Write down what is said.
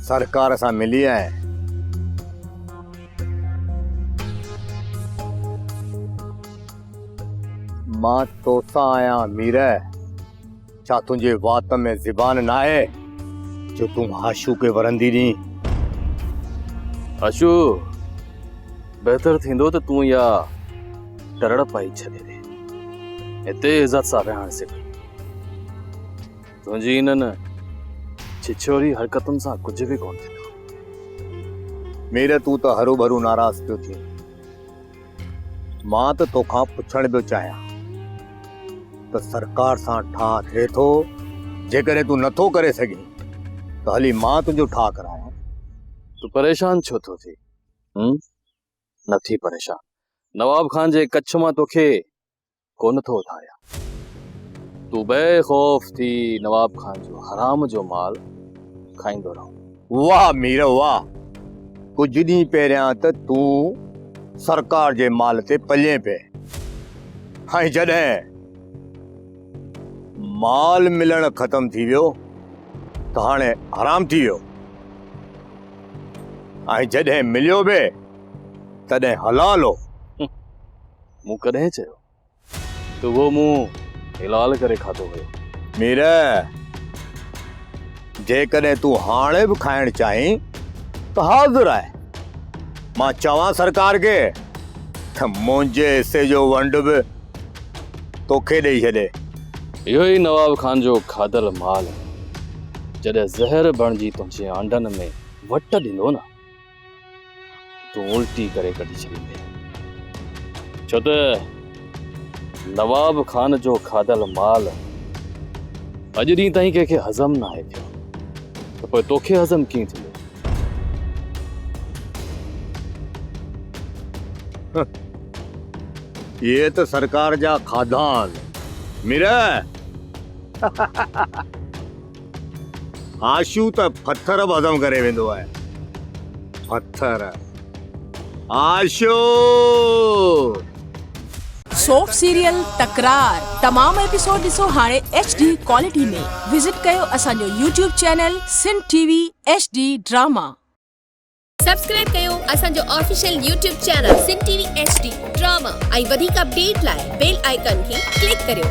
सरकार सां मिली आहे। मां तोसां आहियां मीर, छा तुंहिंजे वात में ज़बान न आहे जो तूं आशू खे वरंदी नी? आशू बेहतर थींदो त तूं या टरड़ पाई छॾे ॾे, हिते इज़त सां रहण सिख। तुंहिंजी इन्हनि छिछोरी हरकतुनि सां कुझु बि कोन थींदो। मीर तूं त हरू भरू नाराज़ पियो थी। मां त तोखां पुछण पियो चाहियां त सरकार सां ठाह थिए थो? जेकॾहिं तूं नथो करे सघीं त हली मां तुंहिंजो ठाह करायां। तूं परेशान छो थो थी? न थी परेशान। नवाब खान जे कच्छ मां तोखे कोन थो उठाया। तू बेखौफ थी नवाब खान जो हराम जो माल खाईंदो रहो। वाह मीर वाह, कुछ ॾींहं पहिरियां त तूं सरकार जे माल ते पले पे, ऐं जॾहिं माल मिलण खत्म थी वियो त हाणे हराम थी वियो, ऐं जॾहिं मिलियो बि तॾहिं हलाल हो। मूं कॾहिं चयो त वो मुंहुं हिलाल करे खाधो हुयो? मीर, जेकॾहिं तूं हाणे बि खाइण चाहीं त हाज़िर आहे। मां चवां सरकार खे त मुंहिंजे हिसे जो वंड बि तोखे ॾेई छॾे। इहो ई नवाब खान जो खाधल माल आहे। जॾहिं ज़हर बणिजी तुंहिंजे आंडनि में वट ॾींदो न, तूं उल्टी करे कढी छॾींदे। छो त नवाब खान जो खाधल माल अॼु ॾींहं ताईं कंहिंखे हज़म न आहे थियो, त पोइ तोखे हज़म कीअं थींदो? ये त सरकार जा खाधा आहिनि मीर। आशू त पत्थर बि हज़म करे वेंदो आहे। पत्थर आशू। सोप सीरियल तकरार तमाम एपिसोड ॾिसो हाणे HD क्वालिटी में। विजिट कयो असांजो YouTube channel Sindh TV HD drama. Subscribe कयो असांजो official YouTube channel Sindh TV HD drama ऐं वधीक अपडेट लाइ बेल आइकन खे क्लिक करियो।